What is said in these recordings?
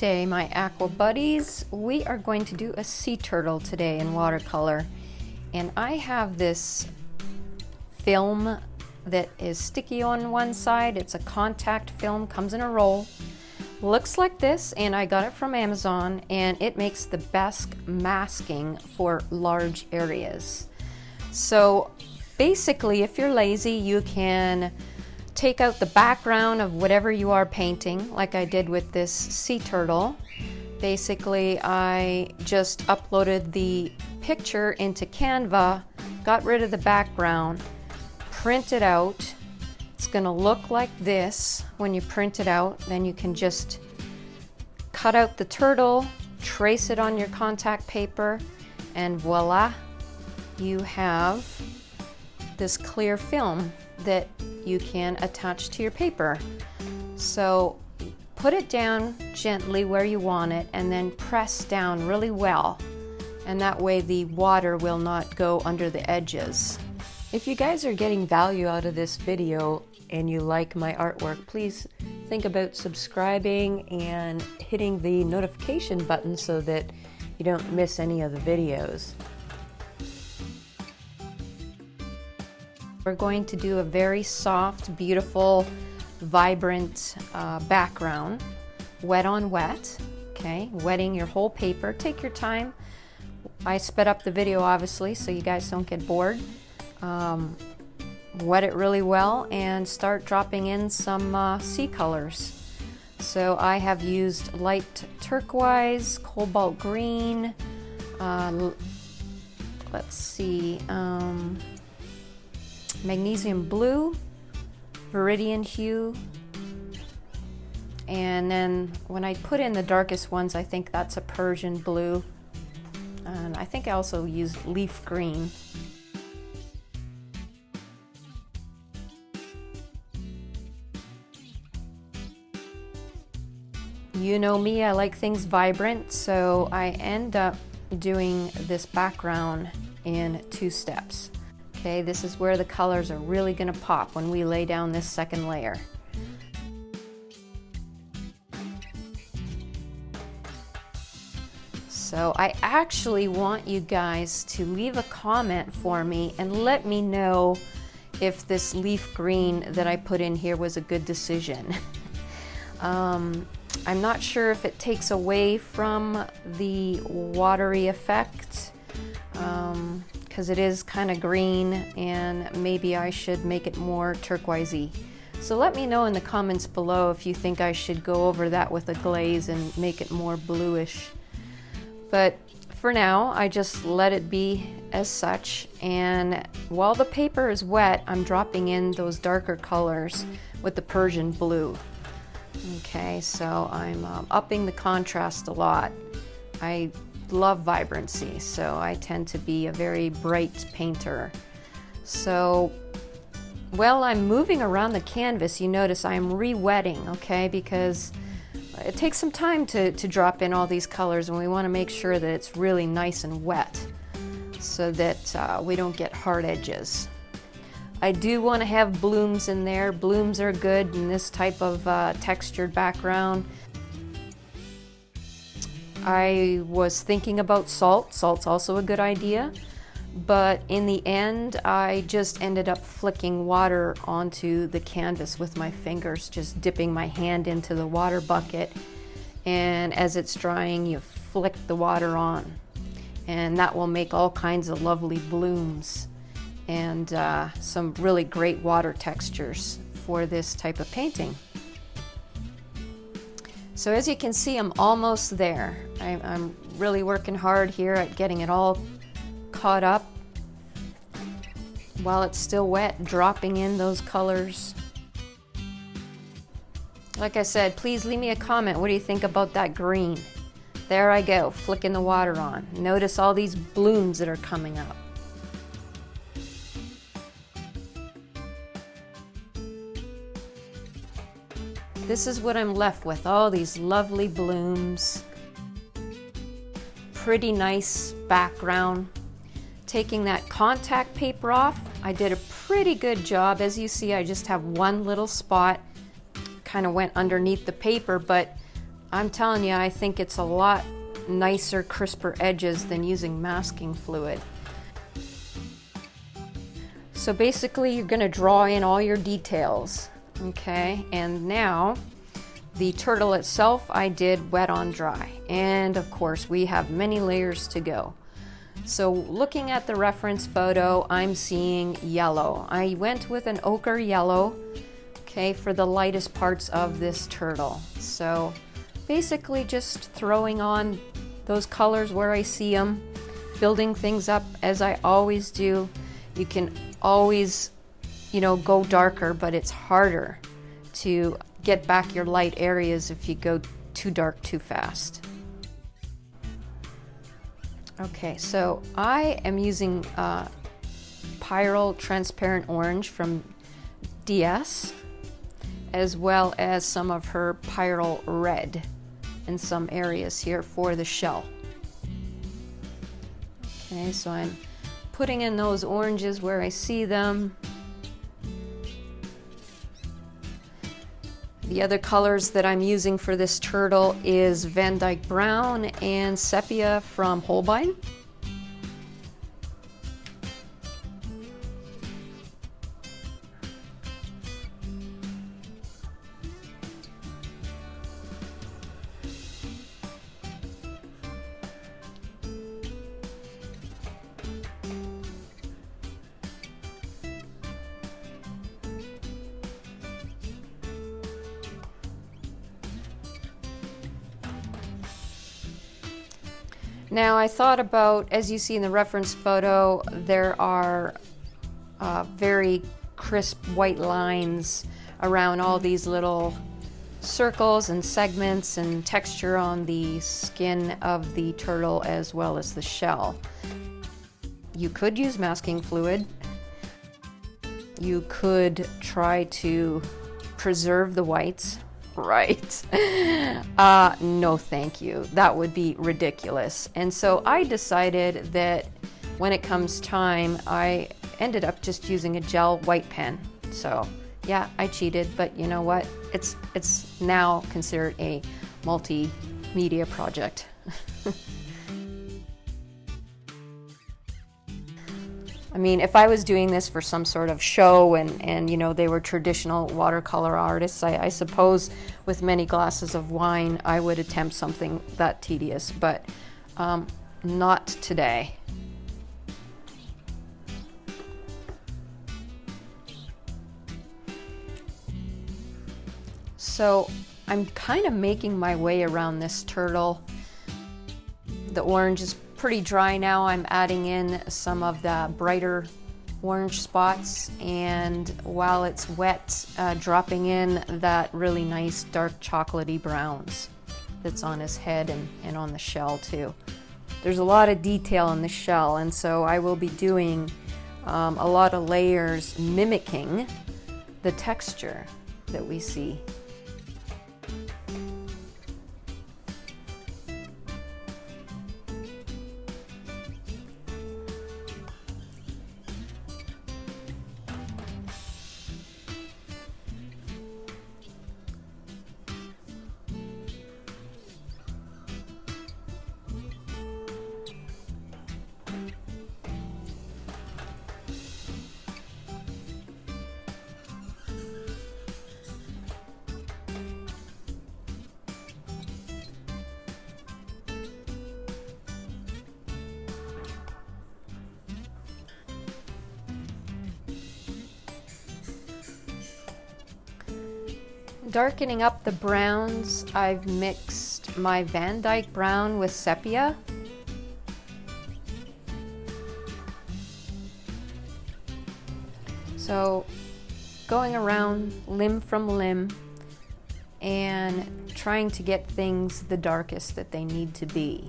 Namaste, my aqua buddies. We are going to do a sea turtle today in watercolor. And I have this film that is sticky on one side. It's a contact film, comes in a roll. Looks like this, and I got it from Amazon, and it makes the best masking for large areas. So basically, if you're lazy, you can take out the background of whatever you are painting, like I did with this sea turtle. Basically, I just uploaded the picture into Canva, got rid of the background, print it out. It's going to look like this when you print it out. Then you can just cut out the turtle, trace it on your contact paper, and voila, you have this clear film that you can attach to your paper. So put it down gently where you want it and then press down really well, and that way the water will not go under the edges. If you guys are getting value out of this video and you like my artwork, please think about subscribing and hitting the notification button so that you don't miss any of the videos. We're going to do a very soft, beautiful, vibrant background, wet on wet, okay? Wetting your whole paper. Take your time. I sped up the video obviously so you guys don't get bored. Wet it really well and start dropping in some sea colors. So I have used light turquoise, cobalt green, let's see, magnesium blue, viridian hue, and then when I put in the darkest ones, I think that's a Persian blue, and I think I also used leaf green. You know me, I like things vibrant, so I end up doing this background in 2 steps. Okay, this is where the colors are really going to pop when we lay down this second layer. So I actually want you guys to leave a comment for me and let me know if this leaf green that I put in here was a good decision. I'm not sure if it takes away from the watery effect, because it is kind of green, and maybe I should make it more turquoisey. So let me know in the comments below if you think I should go over that with a glaze and make it more bluish. But for now, I just let it be as such, and while the paper is wet, I'm dropping in those darker colors with the Persian blue. Okay, so I'm upping the contrast a lot. I love vibrancy, so I tend to be a very bright painter. So while I'm moving around the canvas, you notice I'm re-wetting, okay, because it takes some time to drop in all these colors, and we want to make sure that it's really nice and wet so that we don't get hard edges. I do want to have blooms in there. Blooms are good in this type of textured background. I was thinking about salt. Salt's also a good idea. But in the end, I just ended up flicking water onto the canvas with my fingers, just dipping my hand into the water bucket. And as it's drying, you flick the water on. And that will make all kinds of lovely blooms and some really great water textures for this type of painting. So as you can see, I'm almost there. I'm really working hard here at getting it all caught up while it's still wet, dropping in those colors. Like I said, please leave me a comment. What do you think about that green? There I go, flicking the water on. Notice all these blooms that are coming up. This is what I'm left with, all these lovely blooms. Pretty nice background. Taking that contact paper off, I did a pretty good job. As you see, I just have one little spot, kind of went underneath the paper, but I'm telling you, I think it's a lot nicer, crisper edges than using masking fluid. So basically you're going to draw in all your details, okay? And now the turtle itself I did wet on dry, and of course we have many layers to go. So looking at the reference photo, I'm seeing yellow. I went with an ochre yellow, okay, for the lightest parts of this turtle. So basically just throwing on those colors where I see them, building things up as I always do. You can always, you know, go darker, but it's harder to get back your light areas if you go too dark too fast. Okay, so I am using Pyrrole Transparent Orange from DS, as well as some of her Pyrrole Red in some areas here for the shell. Okay, so I'm putting in those oranges where I see them. The other colors that I'm using for this turtle is Van Dyke Brown and Sepia from Holbein. Now I thought about, as you see in the reference photo, there are very crisp white lines around all these little circles and segments and texture on the skin of the turtle as well as the shell. You could use masking fluid. You could try to preserve the whites. Right. No, thank you. That would be ridiculous. And so I decided that when it comes time, I ended up just using a gel white pen. So yeah, I cheated, but you know what? It's now considered a multimedia project. I mean, if I was doing this for some sort of show and you know, they were traditional watercolor artists, I suppose with many glasses of wine, I would attempt something that tedious, but not today. So I'm kind of making my way around this turtle. The orange is pretty dry now. I'm adding in some of the brighter orange spots, and while it's wet, dropping in that really nice dark chocolatey browns that's on his head and on the shell too. There's a lot of detail in the shell, and so I will be doing a lot of layers mimicking the texture that we see. Darkening up the browns, I've mixed my Van Dyke Brown with Sepia. So going around limb from limb and trying to get things the darkest that they need to be.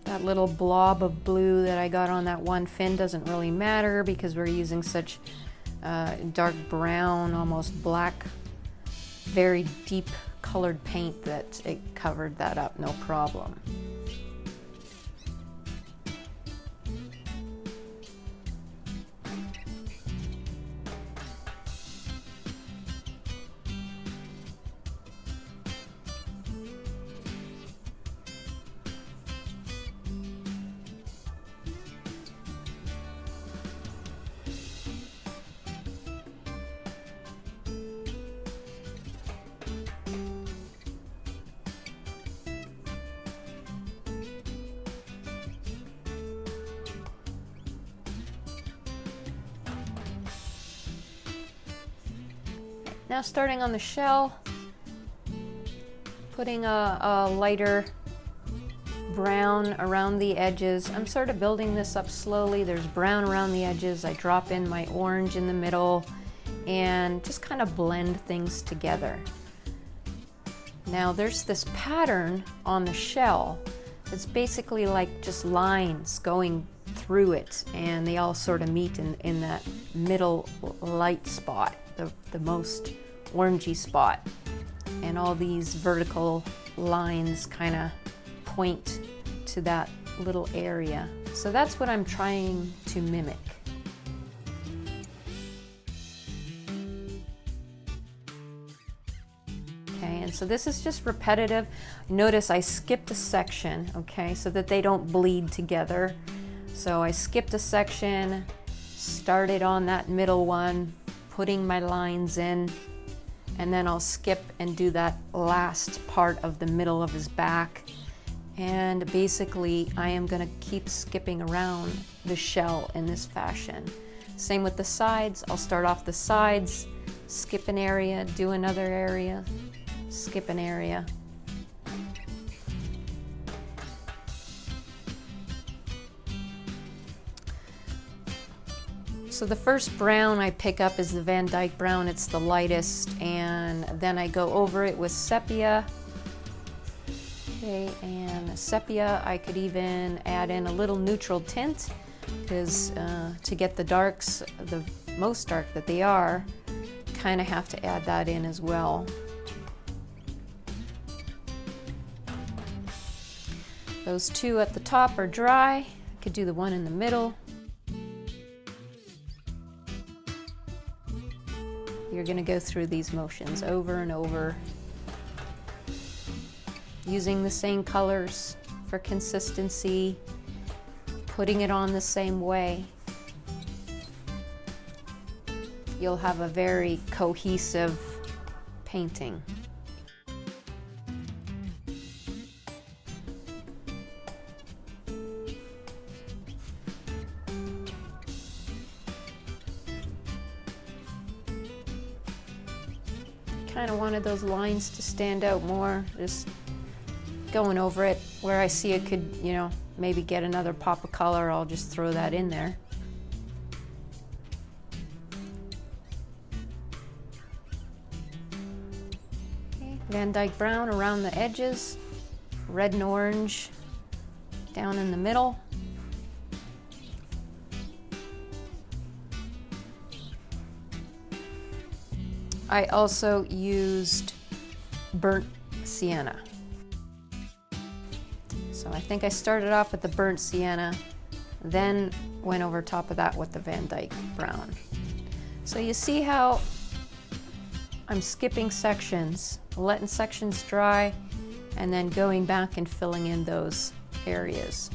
That little blob of blue that I got on that one fin doesn't really matter because we're using such dark brown, almost black, very deep colored paint that it covered that up, no problem. Now starting on the shell, putting a lighter brown around the edges. I'm sort of building this up slowly. There's brown around the edges. I drop in my orange in the middle and just kind of blend things together. Now there's this pattern on the shell. It's basically like just lines going through it, and they all sort of meet in that middle light spot, the most orangey spot. And all these vertical lines kind of point to that little area. So that's what I'm trying to mimic. Okay, and so this is just repetitive. Notice I skipped a section, okay, so that they don't bleed together. So I skipped a section, started on that middle one, putting my lines in, and then I'll skip and do that last part of the middle of his back. And basically I am going to keep skipping around the shell in this fashion. Same with the sides. I'll start off the sides, skip an area, do another area, skip an area. So the first brown I pick up is the Van Dyke brown. It's the lightest, and then I go over it with sepia. Okay, and sepia, I could even add in a little neutral tint, because to get the darks, the most dark that they are, kind of have to add that in as well. Those two at the top are dry. I could do the one in the middle. You're going to go through these motions over and over, using the same colors for consistency, putting it on the same way. You'll have a very cohesive painting. Kind of wanted those lines to stand out more, just going over it. Where I see it could, you know, maybe get another pop of color, I'll just throw that in there. Okay, Van Dyke brown around the edges, red and orange down in the middle. I also used burnt sienna. So I think I started off with the burnt sienna, then went over top of that with the Van Dyke brown. So you see how I'm skipping sections, letting sections dry, and then going back and filling in those areas.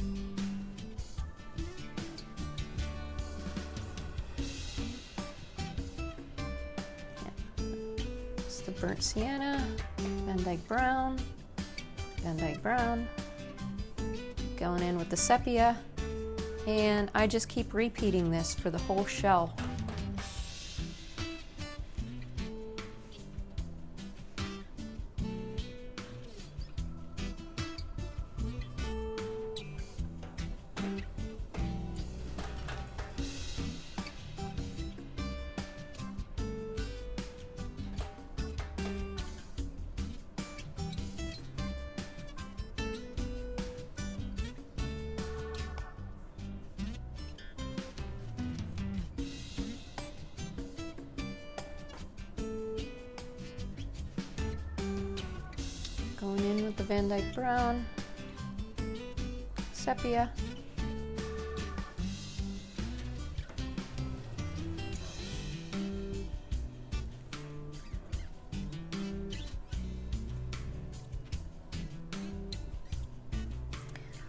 Burnt sienna, Van Dyke brown, Van Dyke brown, going in with the sepia, and I just keep repeating this for the whole shell. Going in with the Van Dyke brown, sepia,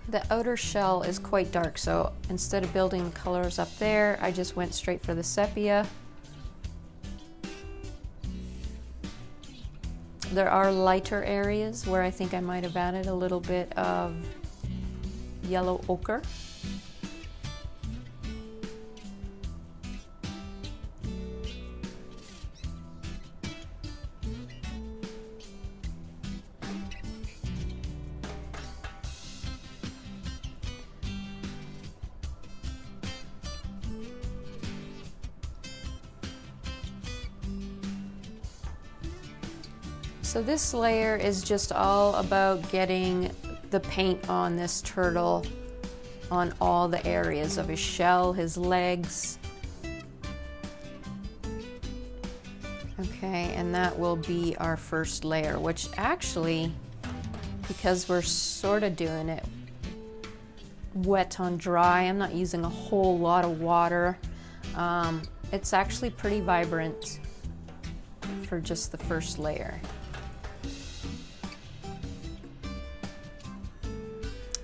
the outer shell is quite dark, so instead of building colors up there, I just went straight for the sepia. There are lighter areas where I think I might have added a little bit of yellow ochre. So this layer is just all about getting the paint on this turtle on all the areas of his shell, his legs. Okay, and that will be our first layer, which actually, because we're sort of doing it wet on dry, I'm not using a whole lot of water. It's actually pretty vibrant for just the first layer.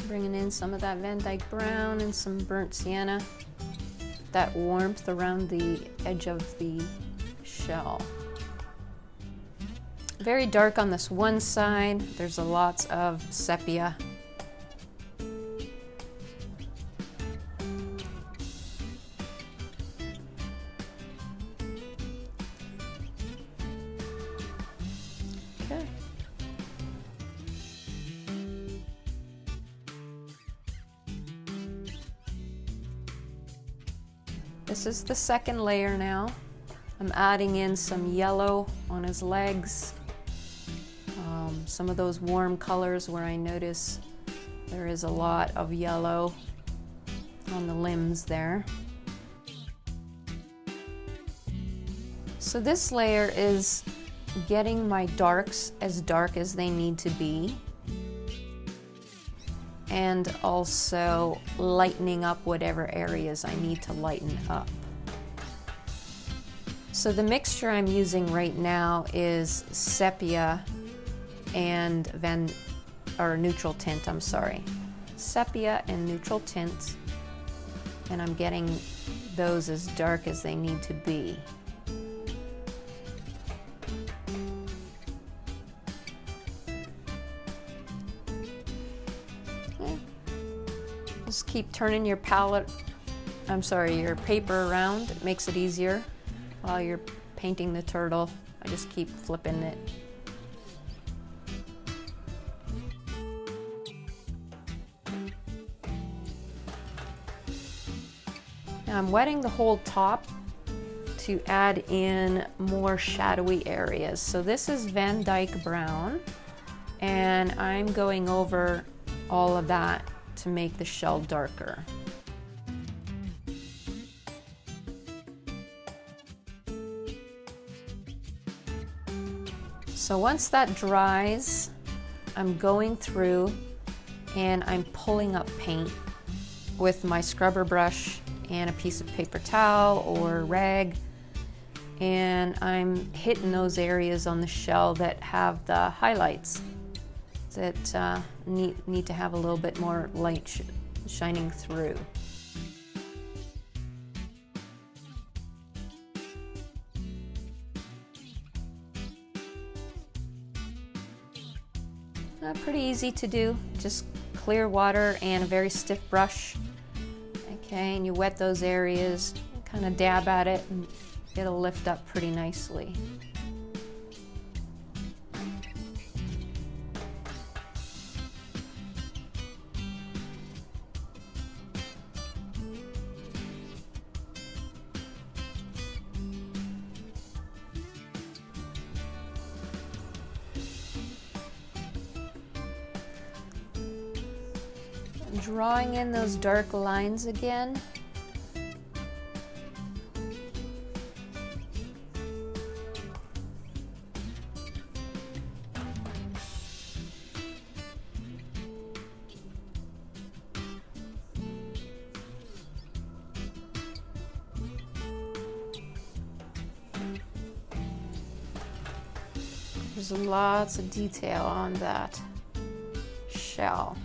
Bringing in some of that Van Dyke brown and some burnt sienna, that warmth around the edge of the shell. Very dark on this one side. There's a lots of sepia. Okay. This is the second layer now. I'm adding in some yellow on his legs. Some of those warm colors where I notice there is a lot of yellow on the limbs there. So this layer is getting my darks as dark as they need to be, and also lightening up whatever areas I need to lighten up. So the mixture I'm using right now is sepia and neutral tint, I'm sorry. Sepia and neutral tint, and I'm getting those as dark as they need to be. Okay. Just keep turning your your paper around. It makes it easier while you're painting the turtle. I just keep flipping it. Now I'm wetting the whole top to add in more shadowy areas. So this is Van Dyke brown, and I'm going over all of that to make the shell darker. So once that dries, I'm going through and I'm pulling up paint with my scrubber brush and a piece of paper towel or rag, and I'm hitting those areas on the shell that have the highlights that need to have a little bit more light shining through. Pretty easy to do, just clear water and a very stiff brush. Okay, and you wet those areas, kind of dab at it, and it'll lift up pretty nicely. Drawing in those dark lines again. There's lots of detail on that shell.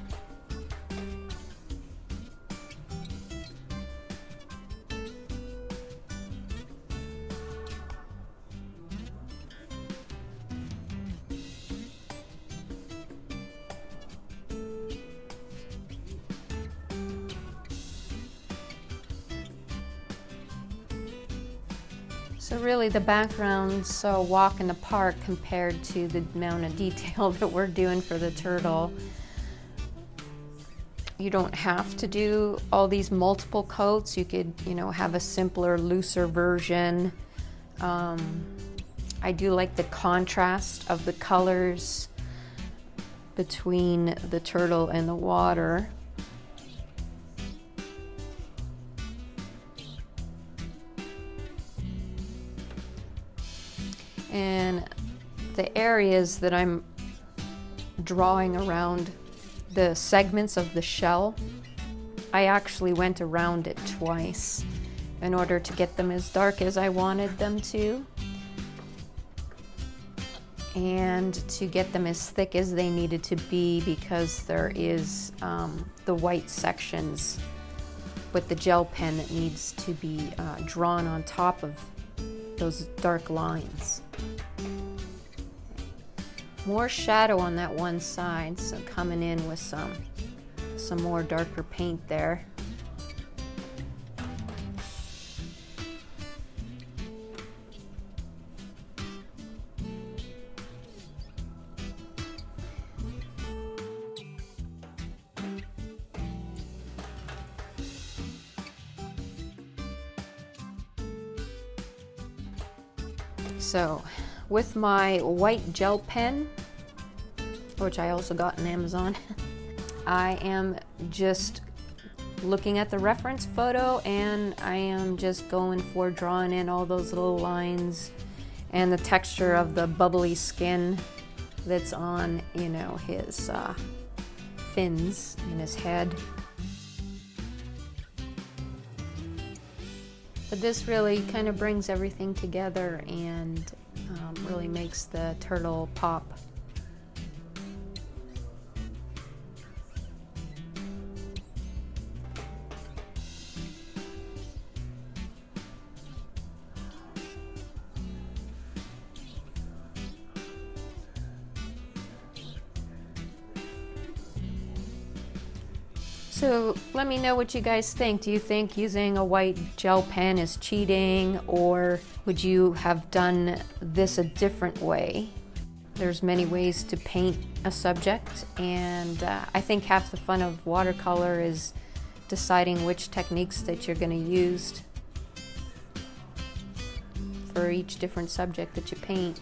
So really the background's a walk in the park compared to the amount of detail that we're doing for the turtle. You don't have to do all these multiple coats. You could, have a simpler, looser version. I do like the contrast of the colors between the turtle and the water. And the areas that I'm drawing around the segments of the shell, I actually went around it twice in order to get them as dark as I wanted them to, and to get them as thick as they needed to be, because there is the white sections with the gel pen that needs to be drawn on top of those dark lines. More shadow on that one side, so coming in with some more darker paint there. So with my white gel pen, which I also got on Amazon, I am just looking at the reference photo, and I am just going for drawing in all those little lines and the texture of the bubbly skin that's on, you know, his fins in his head. But this really kind of brings everything together and really makes the turtle pop. So let me know what you guys think. Do you think using a white gel pen is cheating, or would you have done this a different way? There's many ways to paint a subject, and I think half the fun of watercolor is deciding which techniques that you're going to use for each different subject that you paint.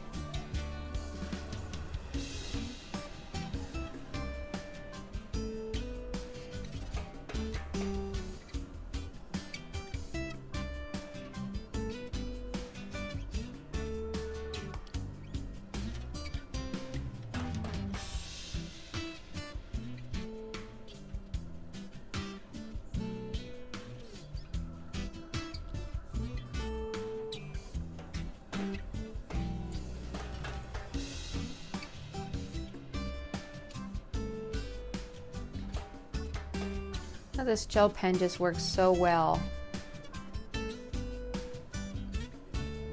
Now this gel pen just works so well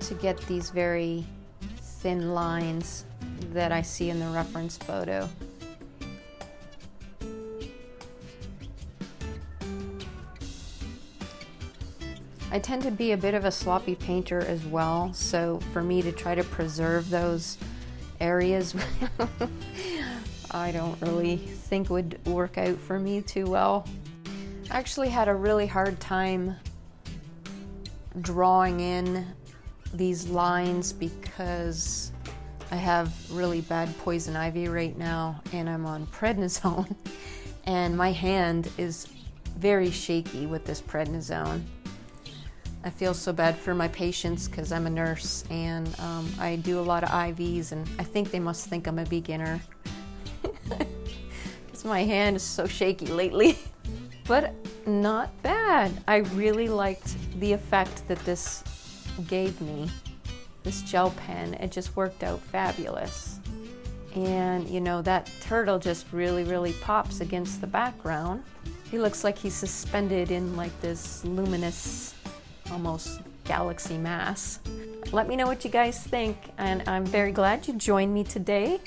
to get these very thin lines that I see in the reference photo. I tend to be a bit of a sloppy painter as well, so for me to try to preserve those areas I don't really think would work out for me too well. I actually had a really hard time drawing in these lines because I have really bad poison ivy right now, and I'm on prednisone, and my hand is very shaky with this prednisone. I feel so bad for my patients because I'm a nurse, and I do a lot of IVs, and I think they must think I'm a beginner because my hand is so shaky lately. But not bad. I really liked the effect that this gave me, this gel pen. It just worked out fabulous. And you know, that turtle just really pops against the background. He looks like he's suspended in like this luminous, almost galaxy mass. Let me know what you guys think, and I'm very glad you joined me today,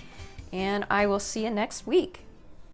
and I will see you next week.